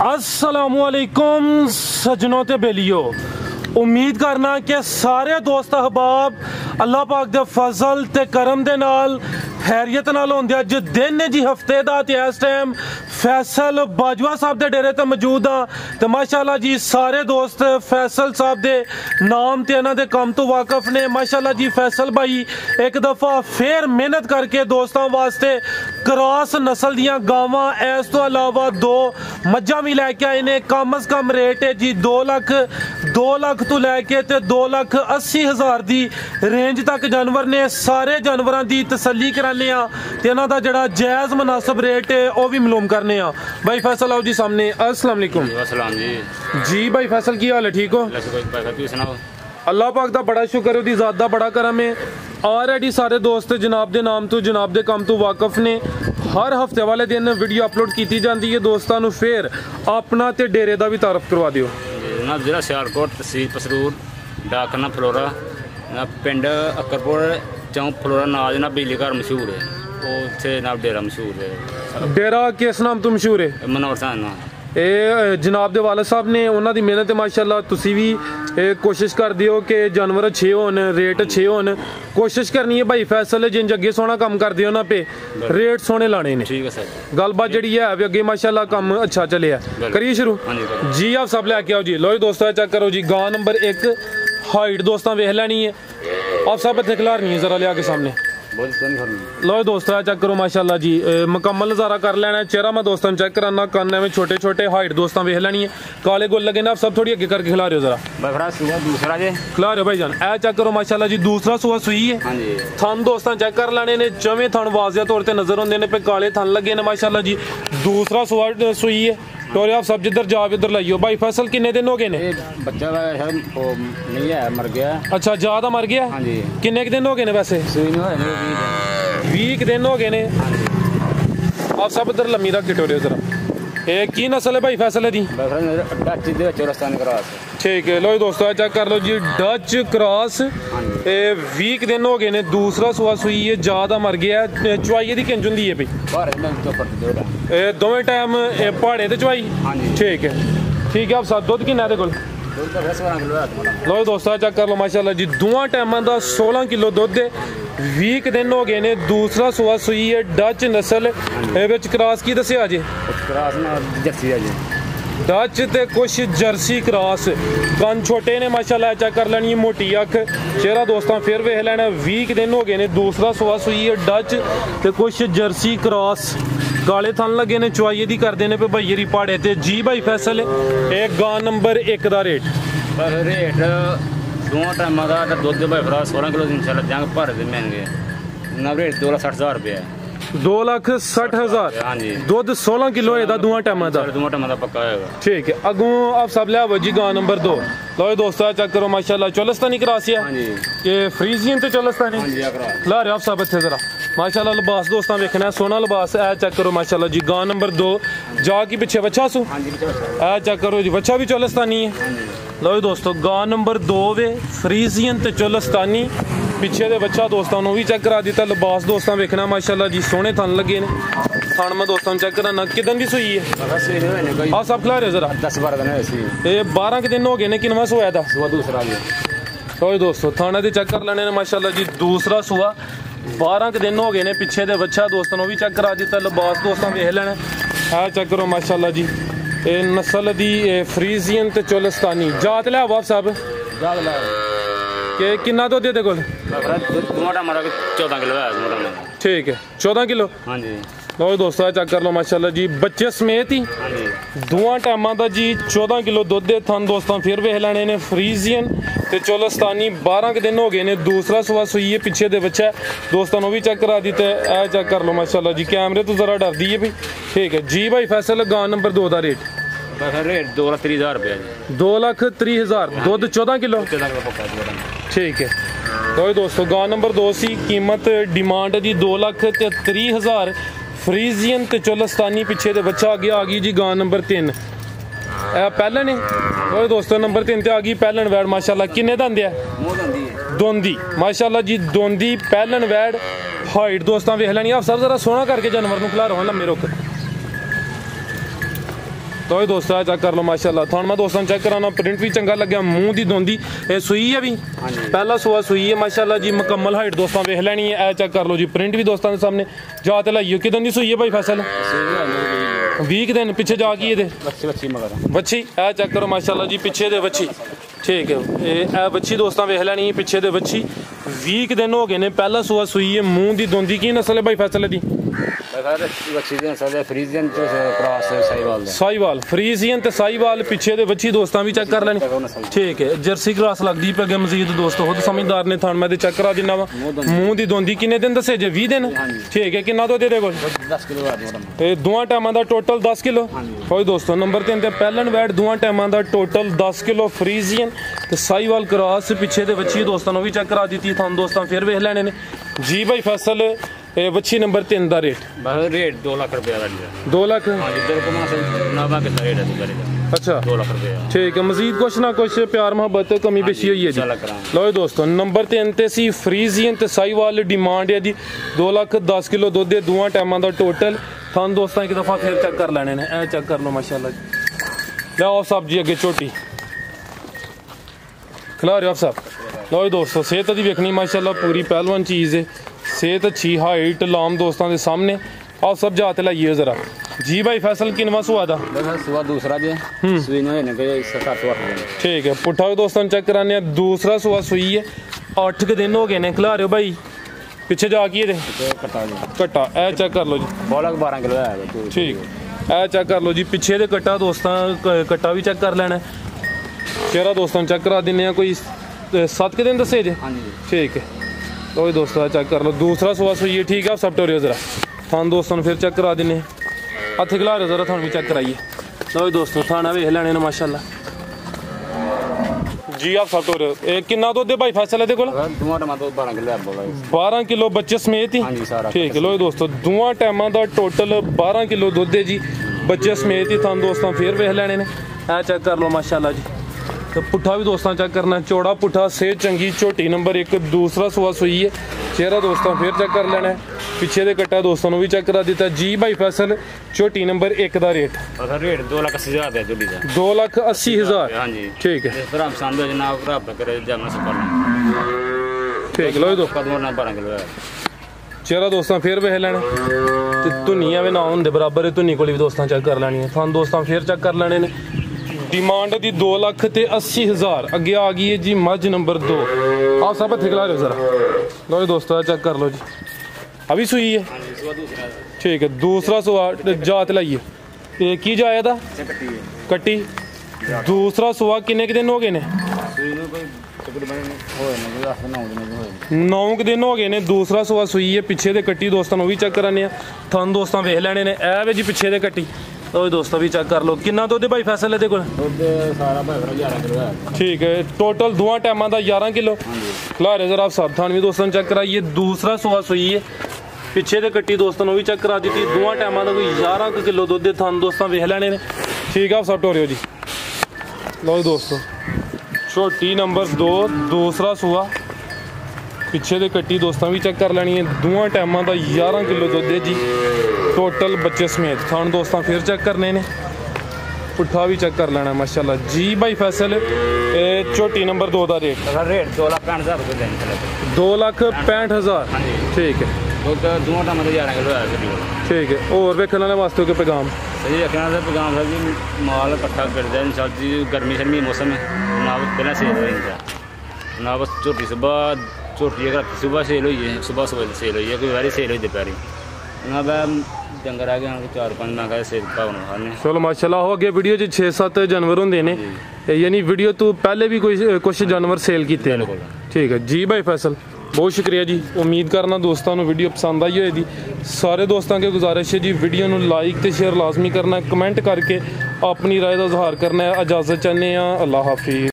अस्सलामुअलैकुम सजनों ते बेलियो। उम्मीद करना कि सारे दोस्त अहबाब अल्लाह पाक दे फजल ते करम दे नाल खैरियत नाल होंदे। अज दिन ने जी हफ्ते दा ते इस टाइम फैसल बाजवा साहब दे डेरे ते मौजूद हाँ ते माशाल्लाह जी सारे दोस्त फैसल साहब दे नाम ते इन्हां दे काम तो वाकफ ने। माशाल्लाह जी फैसल भाई एक दफ़ा फिर मेहनत करके दोस्तों वास्ते क्रॉस नस्ल दियां गावां इस तो अलावा दो मज्झां भी लैके आए ने। कम अज कम रेट है जी 2 लाख तो लैके ते 2,80,000 दी रेंज तक जानवर ने। सारे जानवरां दी तसल्ली कराने ते इन्हां दा जिहड़ा जायज़ मुनासिब रेट है वह भी मालूम करने भाई फैसल आओ जी सामने। अस्सलाम वालेकुम जी भाई फैसल की हाल है, ठीक हो? अल्लाह पाक दा बड़ा शुक्र है, ज़ात दा बड़ा करम है। ऑलरेडी सारे दोस्त जनाब दे नाम तो जनाब दे काम तो वाकफ ने। हर हफ्ते वाले दिन वीडियो अपलोड की जाती है। दोस्तों नूं फिर अपना ते डेरे दा भी तारफ करवा दिओ। जनाब जिला सियालकोट, तहसील पसरूर, डाकखाना फलोरा, पिंड अकरपुर, चौंक फलोरा नाल जनाब बिजली घर मशहूर है। उत्थे जनाब डेरा मशहूर है। डेरा किस नाम तो मशहूर है? मनोहर साहब नाम। ਇਹ जनाब दे वाले साहब ने उन्हों की मेहनत माशाल्लाह। तुसी भी कोशिश कर दियो कि जानवर अच्छे होन, रेट अच्छे होन। कोशिश करनी है भाई फैसल जिंज अगे सोहना काम कर दियो ना पे रेट सोहने लाने ने। ठीक है सर। गलबात जी है भी अगे माशाल्लाह काम अच्छा चले। करिए शुरू जी। आप सब लैके आओ जी। लो जी दोस्तों चेक करो जी। गां नंबर 1 हाइट दोस्तों वेख लैनी है। आप सब इतने खिलारनी है जरा लिया के सामने। लो दोस्तों चेक करो माशाल्लाह जी मुकम्मल नज़ारा कर लेना है। चेहरा मैं दोस्तों चेक कराना, कान में छोटे छोटे हाइट दोस्तों वेख लेनी है। काले गोल लगे ना, आप सब थोड़ी अगे करके खिला रहे हो जरा खिला रहे हो भाई जान। ए चेक करो माशाल्लाह जी दूसरा सुआ सुई है। थन दोस्तों चेक कर लेने ने। जवें थन वाजिया तौर पर नजर आते हैं पे काले थन लगे ने माशाल्लाह जी। दूसरा सुआ सुई है। तो आप सब जिधर जाओ इधर लाइयो। भाई फसल किन्ने दिन हो गए ने? बच्चा नहीं है, मर गया। अच्छा ज्यादा मर गया। किन्ने दिन हो गए ने वैसे? 20 दिन हो गए ने। आप सब इधर लम्मी रख के टोरियो जरा। की नस्ल है भाई फैसल दी? ठीक है। लो दोस्तों चेक कर लो जी डच क्रॉस। 20 दिन हो गए ने। दूसरा सुआ सुई है। ज्यादा मर गया। चवाई दी किंज हुंदी है भाई? दोवें टाइम पहाड़े ते चवाई? ठीक है ठीक है। आप सब दुध किन्ना दे कोल? लो दोस्तों चेक कर लो माशाल्लाह जी दोवां टाइमां दा 16 किलो दुध है। 20 दिन हो गए ने। दूसरा सुआ सुई है। डच नस्ल विच क्रॉस की दस्सिया जी? डच ते कुछ जर्सी क्रॉस। कन छोटे ने माशाल्लाह चेक कर लेनी है। मोटी अख। चेहरा दोस्तों फिर वेख लेना। 20 दिन हो गए ने। दूसरा सुआ सुई है। डच ते कुछ जर्सी क्रॉस। काले थन लगे ने। चवाई दी करते हैं पे भाई री पहाड़े ते जी। भाई फैसल एक गां नंबर 1 का रेट दोवां टाइमां दा दुध भाई भरा 16 किलो इंशाल्लाह देंगे। भर दे महंगे ना रेट 2,60,000 रुपया है। 2,60,000 दुध 16 किलो है दोवां टाइमां दा पक्का होगा। ठीक है। अगों आप सब लिया जी गां नंबर 2। लो दोस्तों चेक करो माशाल्लाह चोलस्तानी क्रॉसिया के फ्रीजियन ते चोलस्तानी ला रहे आप सब इत्थे जरा माशाल्लाह। लिबास दोस्तों वेखना है सोहना लिबास है। चेक करो माशाल्लाह जी गां नंबर 2 जा की पिछे बच्चा सू है। चेक करो जी बच्चा भी चोलस्तानी है। लो दोस्तों गां नंबर 2 वे फ्रीजियन ते चोलस्तानी। पिछे दे बच्चा दोस्तों भी चेक करा दिता। लिबास दोस्तों वेखना माशाल्लाह जी सोहने थन लगे ने। थन में दोस्तों चेक कराना किदन दी सुई है? हाँ सब खिला रहे जरा 10-12 दिन। ये 12 दिन हो गए ने। किनवा सोया था? दूसरा। तो दोस्तों थाने दे चेक कर लेने ने माशाल्लाह जी दूसरा सुआ। 12 दिन हो गए ने। पिछे दे बच्चा दोस्तों भी चेक करा दिता। लिबास दोस्तों वेख लेना है। चेक करो माशाल्लाह जी नस्ल दी फ्रीजियन ते चोलस्तानी। जात लिया आप सब के किन्ना दुध दे कोल? 14 किलो है। ठीक है 14 किलो। हाँ जी। लो दोस्तों चेक कर लो माशाल्लाह जी बच्चे समेत ही दोवां टाइमां दा जी 14 किलो दुध दे थन दोस्तों फिर वेख लेने ने। फ्रीजियन ते चोलस्तानी 12 दिन हो गए ने। दूसरा सुआ सुई है। पिछे दे बच्चा दोस्तों भी चेक करा दी ते चेक कर लो माशाल्लाह जी कैमरे तो जरा डर दी है भी। ठीक है जी। भाई फैसल गां नंबर 2 का रेट? रेट 2,30,000 रुपया जी। 2,30,000 दुध 14 किलो। ठीक है। तो दोस्तों गां नंबर 2 सी कीमत डिमांड दी 2,30,000 फ्रीजियन ते चोलस्तानी। पिछे दे बच्चा आगे आ गई जी गां नंबर 3 पैलन है। तो दोस्तों नंबर 3 ते आ गई पैलन वैड माशाल्लाह। किन्ने दंद है? दोंदी माशाल्लाह जी दोंदी पैलन वैड। हाइट दोस्तों वेख लैनी। आप सब जरा सोहना करके जानवर नूं खिला रहा लम्बे रुक। तो ये दोस्तों चेक कर लो माशाल्लाह। थान मैं दोस्तों चेक कराना, प्रिंट भी चंगा लग्या, मूँह दी दोंदी ये सुई है भी पहला सुआ सुई है माशाल्लाह जी, मुकम्मल हाइट दोस्तों वेख लैनी है। चेक कर लो जी, प्रिंट भी दोस्तों के सामने जाते लाइयो किदन दी सुई है भाई फैसल 20 दिन पिछे जा की बच्ची ए चेक करो माशाल्लाह जी, पिछे दे बच्ची ठीक है। ए बच्ची दोस्तों वेख लैनी पिछे दे बच्ची 20 दिन हो गए ने, पहला सुआ सुई है, मूँह दी दोंदी की नस्ल है भाई फैसल दी साहिवाल फ्रीजियन ते साहिवाल पिछे दे बच्ची दोस्तां भी चेक कर लेनी ठीक है। जर्सी क्रॉस लगदी पे अगे मजीद दोस्तों खुद समझदार ने, थान मैं चेक करा दिना वा। मूँह दी दोंदी किन्ने दिन दसे जे 20 दिन ठीक है। किन्ना दुध दे कोल 10 किलो दोवां टाइमां दा टोटल 10 किलो होई दोस्तों। नंबर 3 ते पहलन वैट दोवां टाइमां दा टोटल 10 किलो फ्रीजियन ते साहिवाल क्रॉस पिछे दे बच्ची दोस्तों भी चेक करा दी थान दोस्तों फिर वेख लेने ने जी भाई फैसल। बच्ची नंबर 3 का रेट 2 लाख रुपया 2 लाख अच्छा 2 लाख रुपया ठीक है। मजीद कुछ ना कुछ प्यार मोहब्बत कमी बेशी हुई है जी। लो दोस्तों नंबर 3 ते सी फ्रीजियन ते साहिवाल डिमांड है जी 2 लाख 10 किलो दुध है दोवां टाइमां दा टोटल। थान दोस्तों एक दफ़ा फिर चेक कर लेने ने, ए चेक कर लो माशाल्लाह जी। लो साहब जी अगे झोटी खिला रहे हो आप साहब। लो दोस्तों सेहत दी वेखनी माशाल्लाह पूरी पहलवान चीज़ है, सेहत अच्छी हाइट लाम दोस्तों के सामने। आप सब जाते लाइए जरा जी भाई फैसल किनवा सुआ दा सुआ दूसरा जे सुई ने ने के 7-8 दिन ठीक है। पुट्ठा दोस्तों चेक कराने दूसरा सुआ सुई है 8 के दिन हो गए ने। खिला रहे हो भाई पिछे जा की कट्टा ए चेक कर लो जी 12 किलो है ठीक ए चेक कर लो जी पिछे दे कट्टा दोस्तों कट्टा भी चेक कर लेना। चेहरा दोस्तों चेक करा दिने कोई 7 के दिन दसे जे ठीक है। तो दोस्तों चेक कर लो दूसरा सुआ सुई है ठीक है। आप सब टोरियो जरा थान दोस्तों फिर चेक करा देने हथ खिला रहे जरा थान भी चेक कराइए। तो दोस्तों थाना वेख लेने ने माशाल्लाह जी। आप सब टोरियो किन्ना दुध है भाई फैसल है 12 किलो बच्चे समेत ही ठीक है। लो दोस्तों दोवां टाइमां दा टोटल 12 किलो दुध है जी बच्चे समेत ही। थान दोस्तों फिर वेख लेने ने ए चेक कर लो माशाल्लाह जी। तो पुट्ठा भी दोस्तों चेक करना, चौड़ा पुट्ठा सेहत चंगी झोटी नंबर 1 दूसरा सुआ सुई है। चेहरा दोस्तों फिर चेक कर लेना है, पिछे दे कट्टा दोस्तों भी चेक करा दिता जी भाई फैसल। झोटी नंबर 1 का रेट 2,80,000 है 2,80,000 हाँ जी ठीक है ठीक है। लो दोस्तों 12 किलो है चेहरा दोस्तों फिर वेख लेना धुनिया भी ना होंगे बराबर धुनी को भी दोस्तों चेक कर लेनी है। थान दोस्तों फिर चेक कर लेने ने डिमांड दी 2,80,000 अगे आ गई है जी मज नंबर 2। आप सब हथे खिला रहे हो जरा। लो दोस्तों चेक कर लो जी अभी सुई है ठीक है। दूसरा सुआ जात लाइए की जाया था कट्टी दूसरा सुआ किन्ने के दिन हो गए ने 9 दिन हो गए ने। दूसरा सुआ सुई है पिछे दे कट्टी दोस्तों भी चेक कराने थान दोस्तों वेख लेने ने ए जी पिछे दे कट्टी। तो दोस्तों भी चेक कर लो किन्ना दुध भाई फैसल है ठीक है। टोटल दोवां टाइमां दा 11 किलो खिला रहे जरा आप सब थान भी दोस्तों चेक कराइए। दूसरा सुआ सुई है पिछे दे कट्टी दोस्तों भी चेक करा दी दोवां टाइमां दा कोई 11 किलो दुध थान दोस्तों वेख लेने ने ठीक है। आप सब टोरियो जी। लो दोस्तों छोटी नंबर 2 दूसरा सुआ पिछे दे कट्टी दोस्तों भी चेक कर लेनी है दोवां टाइमां दा 11 किलो दुध है जी टोटल बच्चे समेत। थान दोस्तों फिर चेक करने ने पुट्ठा भी चेक कर लेना माशाल्लाह जी भाई फैसल। छोटी नंबर 2 का रेट 2,65,000 ठीक है ठीक है। और वेखने वाले वास्ते के पैगाम सही रखना सर पैगाम सर जी माल इकट्ठा कर दे इंशाल्लाह जी गर्मी शर्मी मौसम है ना बिना सेल हो ना बस झोटी सुबह झोटी अगर सुबह सेल हुई है सुबह सेल हुई है कोई बारी सेल हुई दोपहरी ना डंगर आ गए 4-5 ना सेल भावना। चलो माशाल्लाह हो अगे वीडियो 6-7 जानवर होंगे ने यानी वीडियो तो पहले भी कोई कुछ जानवर सेल किए ठीक है जी भाई फैसल। बहुत शुक्रिया जी। उम्मीद करना दोस्तों वीडियो पसंद आई होगी। सारे दोस्तों के गुजारिश है जी वीडियो को लाइक तो शेयर लाजमी करना, कमेंट करके अपनी राय का इजहार करना है। इजाज़त चाहते हैं। अल्लाह हाफिज़।